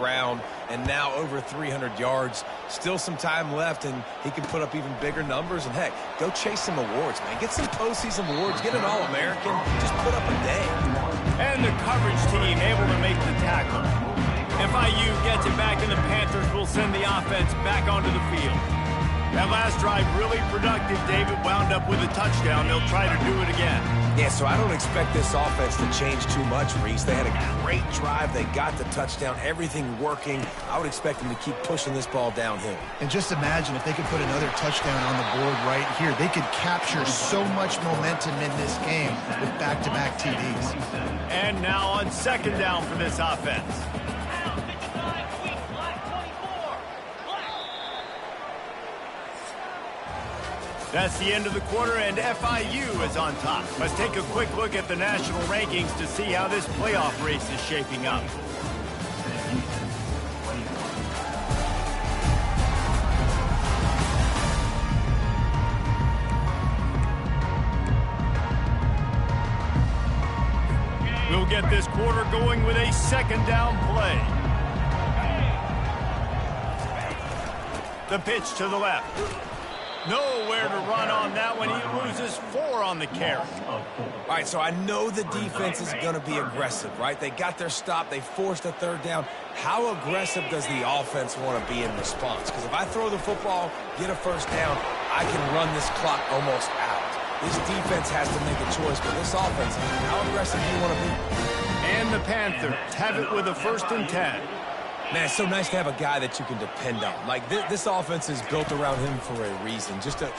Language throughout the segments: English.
around, and now over 300 yards. Still some time left, and he can put up even bigger numbers. And, heck, go chase some awards, man. Get some postseason awards. Get an All-American. Just put up a day. And the coverage team able to make the tackle. FIU gets it back, and the Panthers will send the offense back onto the field. That last drive really productive. David wound up with a touchdown. They'll try to do it again. Yeah, so I don't expect this offense to change too much, Reese. They had a great drive. They got the touchdown. Everything working. I would expect them to keep pushing this ball downhill. And just imagine if they could put another touchdown on the board right here. They could capture so much momentum in this game with back-to-back TDs. And now on second down for this offense. That's the end of the quarter, and FIU is on top. Let's take a quick look at the national rankings to see how this playoff race is shaping up. We'll get this quarter going with a second down play. The pitch to the left. Nowhere to run on that one. He loses 4 on the carry. All right, so I know the defense is going to be aggressive, right? They got their stop. They forced a third down. How aggressive does the offense want to be in response? Because if I throw the football, get a first down, I can run this clock almost out. This defense has to make a choice, but this offense, how aggressive do you want to be? And the Panthers have it with a 1st and 10. Man, it's so nice to have a guy that you can depend on. Like, this offense is built around him for a reason. Just a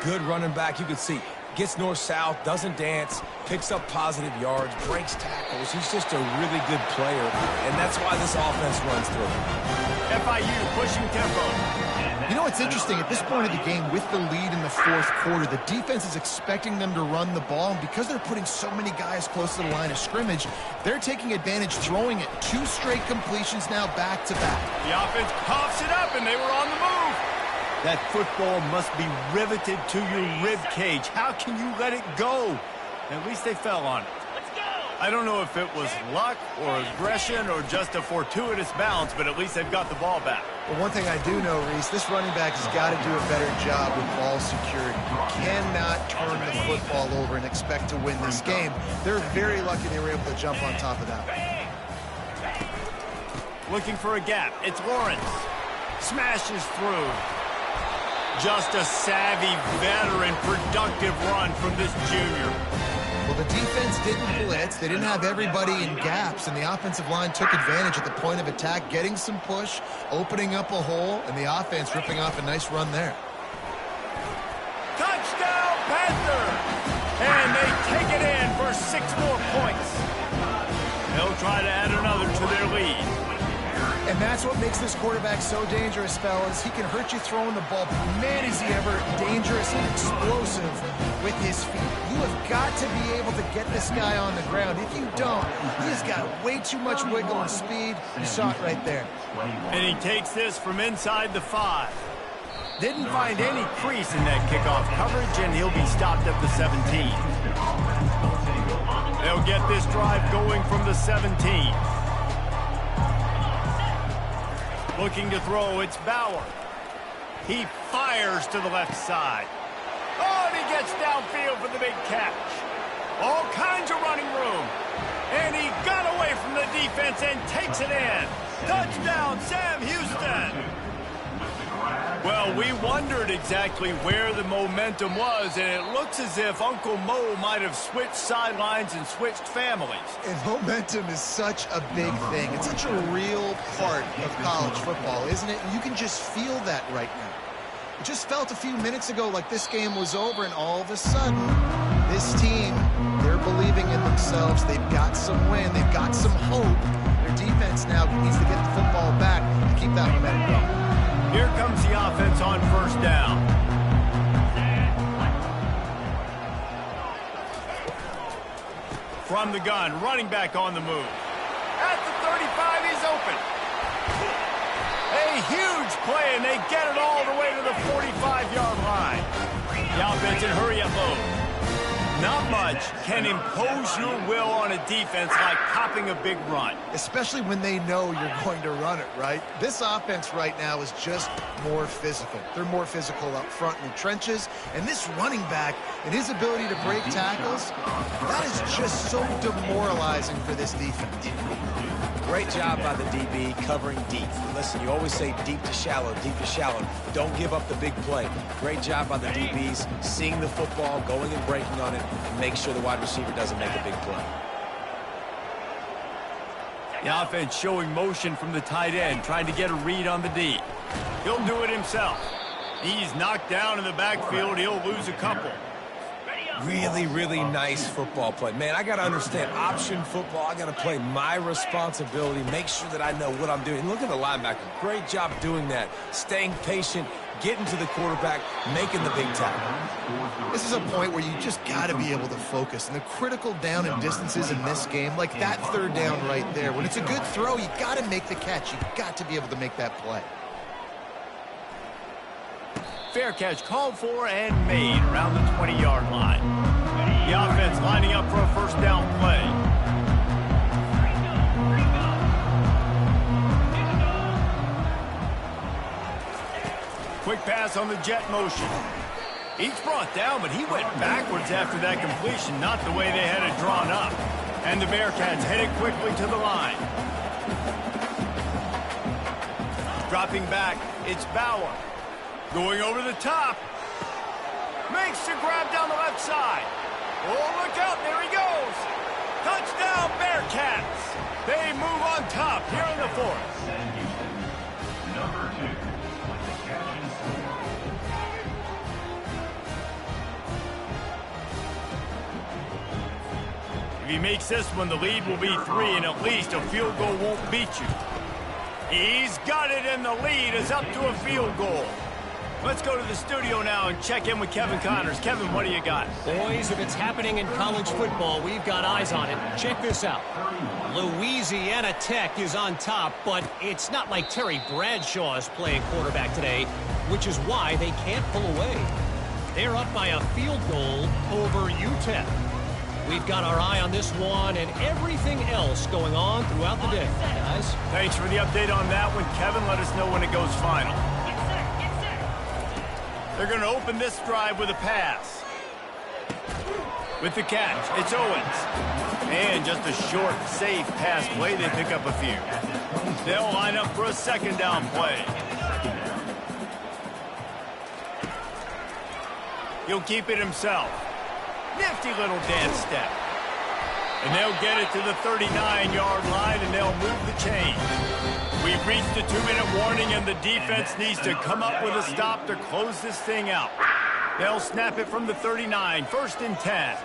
good running back. You can see, gets north-south, doesn't dance, picks up positive yards, breaks tackles. He's just a really good player, and that's why this offense runs through him. FIU pushing tempo. You know, it's interesting. At this point of the game, with the lead in the 4th quarter, the defense is expecting them to run the ball. And because they're putting so many guys close to the line of scrimmage, they're taking advantage, throwing it. 2 straight completions now back-to-back. The offense coughs it up, and they were on the move. That football must be riveted to your rib cage. How can you let it go? At least they fell on it. I don't know if it was luck or aggression or just a fortuitous bounce, but at least they've got the ball back. Well, one thing I do know, Reese, this running back has got to do a better job with ball security. You cannot turn the football over and expect to win this game. They're very lucky they were able to jump on top of that. Looking for a gap. It's Lawrence. Smashes through. Just a savvy, veteran, productive run from this junior. Well, the defense didn't blitz. They didn't have everybody in gaps, and the offensive line took advantage at the point of attack, getting some push, opening up a hole, and the offense ripping off a nice run there. Touchdown, Panthers! And they take it in for 6 more points. They'll try to add another to their lead. And that's what makes this quarterback so dangerous, fellas. He can hurt you throwing the ball, but man, is he ever dangerous and explosive with his feet. You have got to be able to get this guy on the ground. If you don't, he has got way too much wiggle and speed. You saw it right there. And he takes this from inside the 5. Didn't find any crease in that kickoff coverage, and he'll be stopped at the 17. They'll get this drive going from the 17. Looking to throw, it's Bauer. He fires to the left side. Oh, and he gets downfield for the big catch. All kinds of running room. And he got away from the defense and takes it in. Touchdown, Sam Houston. Well, we wondered exactly where the momentum was, and it looks as if Uncle Mo might have switched sidelines and switched families. And momentum is such a big thing. It's such a real part of college football, isn't it? And you can just feel that right now. It just felt a few minutes ago like this game was over, and all of a sudden, this team, they're believing in themselves. They've got some win. They've got some hope. Their defense now needs to get the football back and keep that momentum going. Here comes the offense on 1st down. From the gun, running back on the move. At the 35, he's open. A huge play, and they get it all the way to the 45-yard line. The offense in hurry-up mode. Not much can impose your will on a defense like popping a big run. Especially when they know you're going to run it, right? This offense right now is just more physical. They're more physical up front in the trenches, and this running back and his ability to break tackles, that is just so demoralizing for this defense. Great job by the DB covering deep. Listen, you always say deep to shallow, deep to shallow. Don't give up the big play. Great job by the DBs, seeing the football, going and breaking on it, and make sure the wide receiver doesn't make a big play. The offense showing motion from the tight end, trying to get a read on the D. He'll do it himself. He's knocked down in the backfield. He'll lose a couple. Really, really nice football play. Man, I got to understand option football. I got to play my responsibility, make sure that I know what I'm doing. Look at the linebacker. Great job doing that. Staying patient, getting to the quarterback, making the big tackle. This is a point where you just got to be able to focus. And the critical down and distances in this game, like that third down right there, when it's a good throw, you got to make the catch. You got to be able to make that play. Fair catch called for and made around the 20-yard line. The offense lining up for a first down play. Quick pass on the jet motion. Each brought down, but he went backwards after that completion, not the way they had it drawn up. And the Bearcats headed quickly to the line. Dropping back, it's Bauer. Going over the top. Makes the grab down the left side. Oh, look out. There he goes. Touchdown, Bearcats. They move on top here in the fourth. Number 2 with the catch and score. If he makes this one, the lead will be 3, and at least a field goal won't beat you. He's got it, and the lead is up to a field goal. Let's go to the studio now and check in with Kevin Connors. Kevin, what do you got? Boys, if it's happening in college football, we've got eyes on it. Check this out. Louisiana Tech is on top, but it's not like Terry Bradshaw is playing quarterback today, which is why they can't pull away. They're up by a field goal over UTEP. We've got our eye on this one and everything else going on throughout the day, guys. Thanks for the update on that one, Kevin. Let us know when it goes final. They're going to open this drive with a pass. With the catch, it's Owens. And just a short, safe pass play. They pick up a few. They'll line up for a second down play. He'll keep it himself. Nifty little dance step. And they'll get it to the 39-yard line, and they'll move the chain. We've reached the 2-minute warning, and the defense needs to come up with a stop to close this thing out. They'll snap it from the 39, 1st and 10.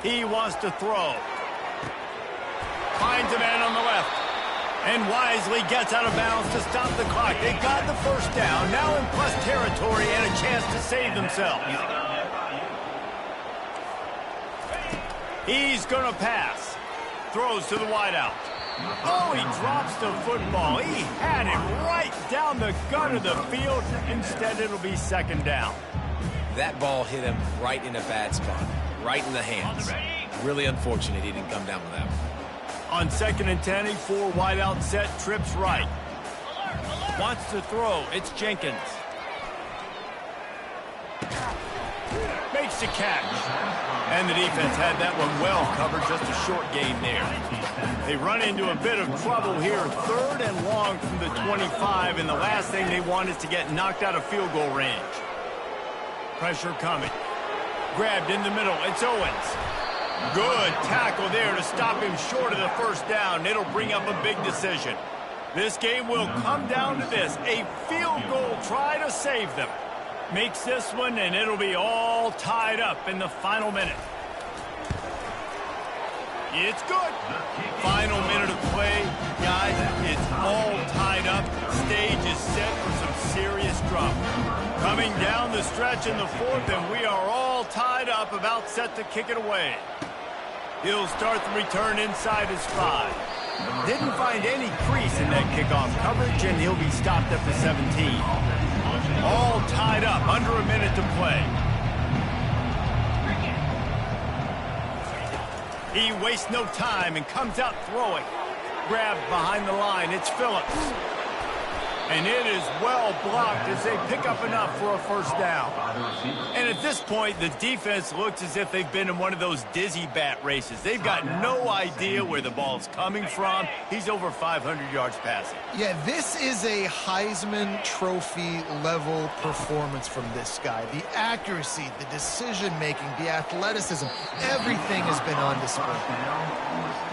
He wants to throw. Finds a man on the left. And wisely gets out of bounds to stop the clock. They got the first down, now in plus territory and a chance to save themselves. He's going to pass. Throws to the wideout. Oh, he drops the football. He had it right down the gut of the field. Instead, it'll be second down. That ball hit him right in a bad spot, right in the hands. Really unfortunate he didn't come down with that one. On 2nd and 10, a 4 wideout set, trips right. Wants to throw. It's Jenkins. Makes the catch. And the defense had that one well covered, just a short gain there. They run into a bit of trouble here, 3rd and long from the 25, and the last thing they want is to get knocked out of field goal range. Pressure coming. Grabbed in the middle. It's Owens. Good tackle there to stop him short of the first down. It'll bring up a big decision. This game will come down to this. A field goal try to save them. Makes this one, and it'll be all tied up in the final minute. It's good. Final minute of play. Guys, it's all tied up. Stage is set for some serious drama. Coming down the stretch in the 4th, and we are all tied up, about set to kick it away. He'll start the return inside his 5. Didn't find any crease in that kickoff coverage, and he'll be stopped at the 17. All tied up, under a minute to play. He wastes no time and comes out throwing. Grabbed behind the line. It's Phillips. And it is well blocked as they pick up enough for a first down. And at this point, the defense looks as if they've been in one of those dizzy bat races. They've got no idea where the ball's coming from. He's over 500 yards passing. Yeah, this is a Heisman Trophy level performance from this guy. The accuracy, the decision-making, the athleticism, everything has been on display.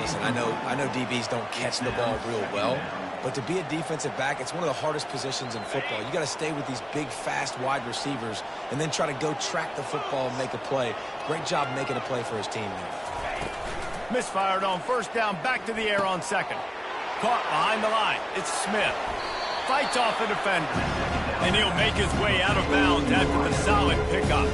Listen, I know DBs don't catch the ball real well, but to be a defensive back, it's one of the hardest positions in football. You got to stay with these big, fast, wide receivers and then try to go track the football and make a play. Great job making a play for his team there. Misfired on first down, back to the air on second. Caught behind the line. It's Smith. Fights off the defender. And he'll make his way out of bounds after the solid pickup.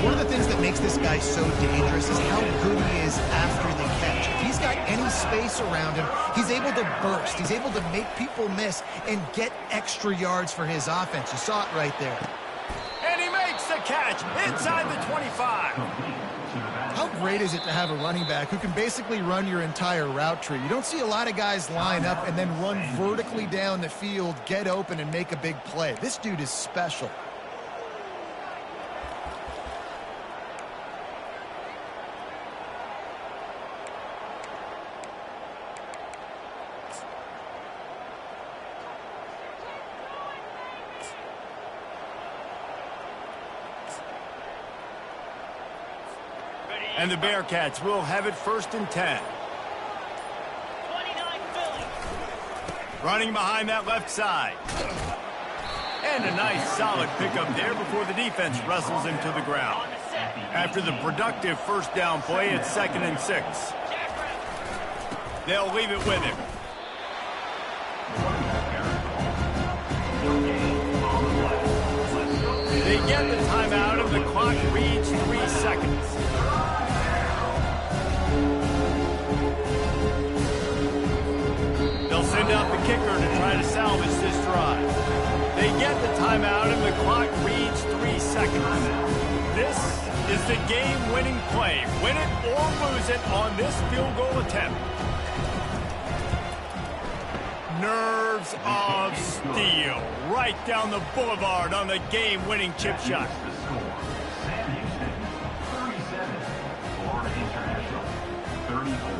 One of the things that makes this guy so dangerous is how good he is after the catch. If he's got any space around him, he's able to burst. He's able to make people miss and get extra yards for his offense. You saw it right there. And he makes the catch inside the 25. How great is it to have a running back who can basically run your entire route tree? You don't see a lot of guys line up and then run vertically down the field, get open, and make a big play. This dude is special. And the Bearcats will have it first and 10. 29 Philly. Running behind that left side. And a nice solid pickup there before the defense wrestles him to the ground. On the set. After the productive first down play, it's 2nd and 6. They'll leave it with him. They get the timeout and the clock reads 3 seconds. They'll send out the kicker to try to salvage this drive. They get the timeout and the clock reads 3 seconds. This is the game-winning play. Win it or lose it on this field goal attempt. Nerves of steel. Right down the boulevard on the game-winning chip shot. Sam Houston, 37. Florida International, 34.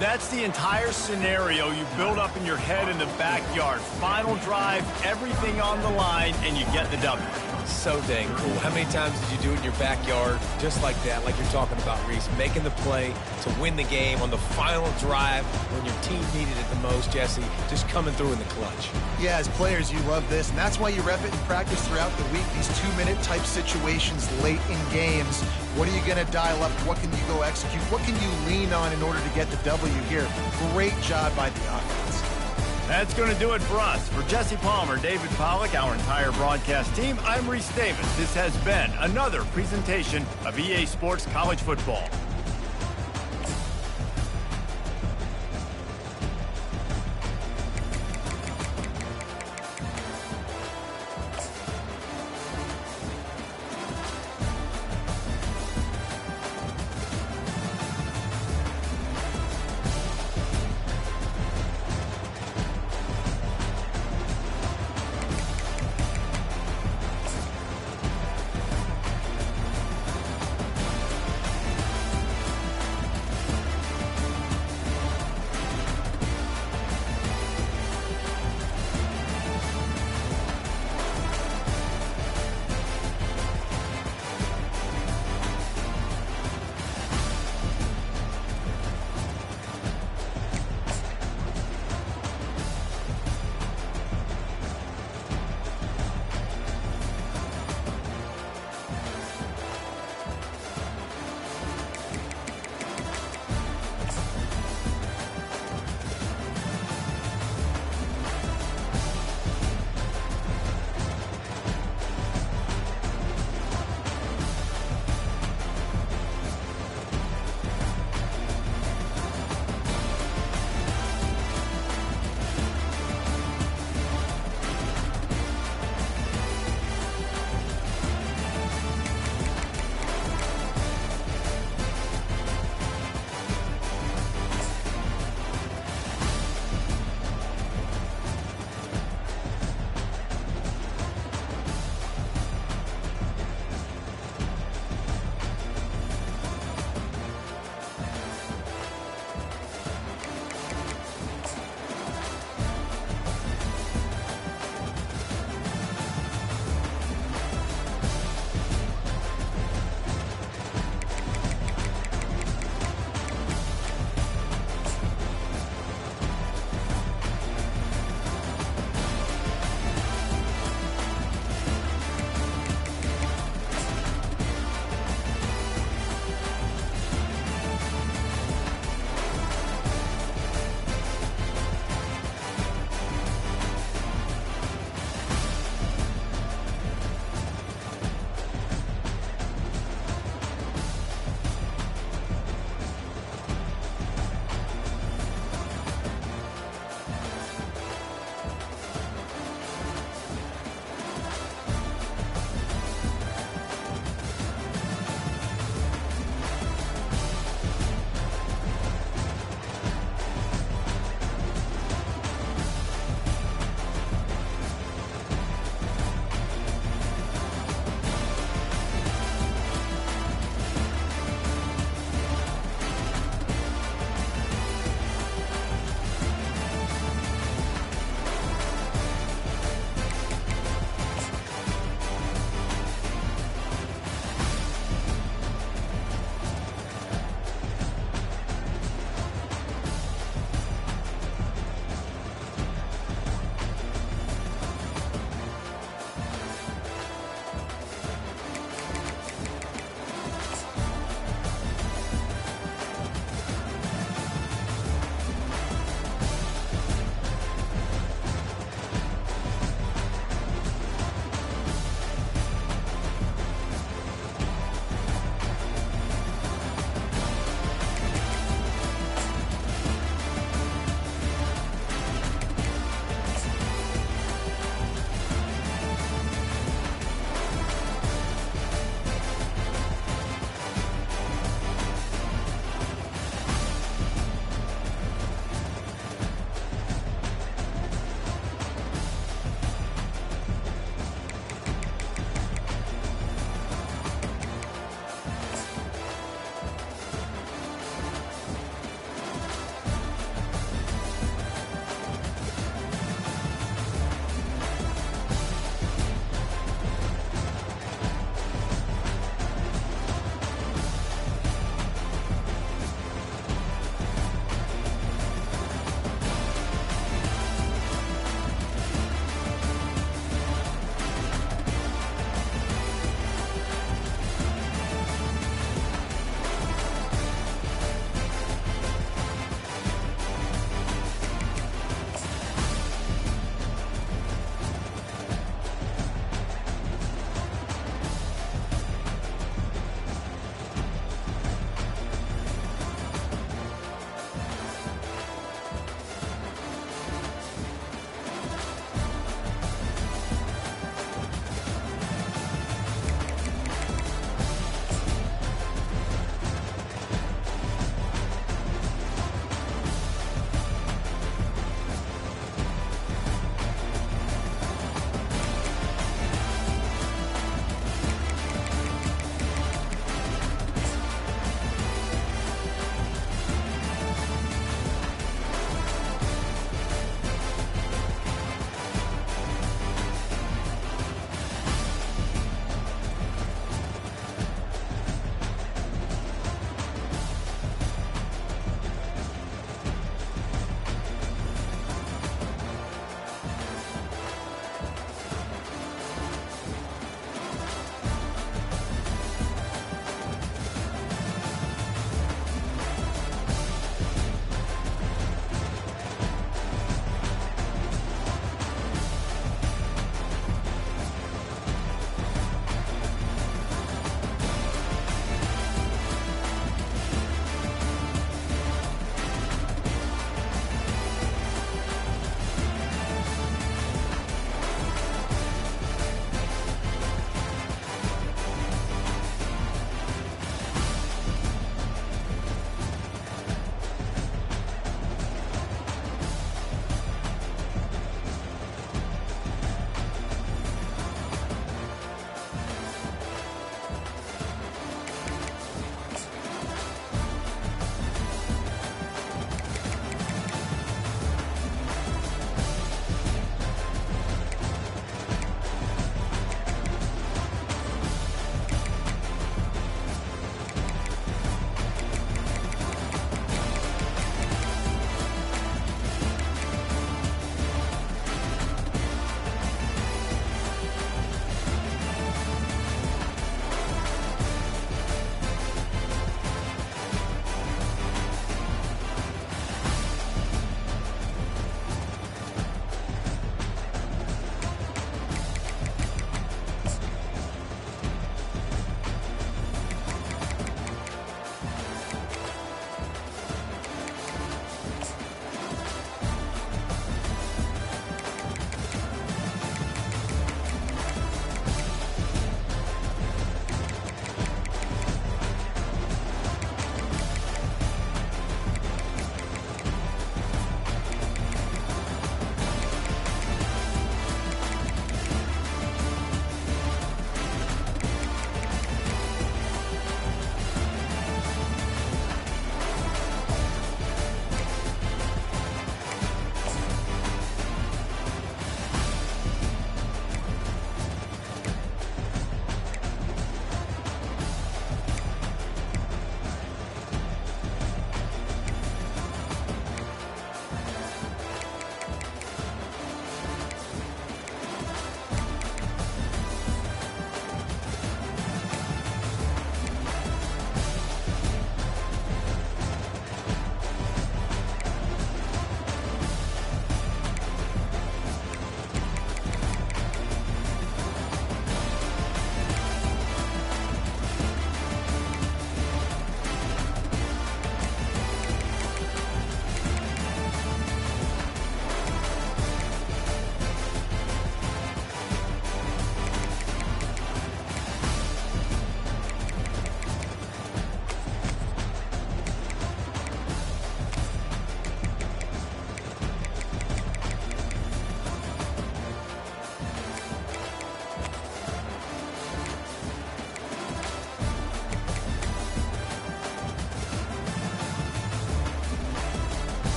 That's the entire scenario you build up in your head in the backyard. Final drive, everything on the line, and you get the W. So dang cool. How many times did you do it in your backyard just like that, like you're talking about, Reese? Making the play to win the game on the final drive when your team needed it the most, Jesse. Just coming through in the clutch. Yeah, as players, you love this, and that's why you rep it in practice throughout the week. These 2-minute type situations late in games. What are you going to dial up? What can you go execute? What can you lean on in order to get the W here? Great job by the offense. That's going to do it for us. For Jesse Palmer, David Pollack, our entire broadcast team, I'm Reese Davis. This has been another presentation of EA Sports College Football.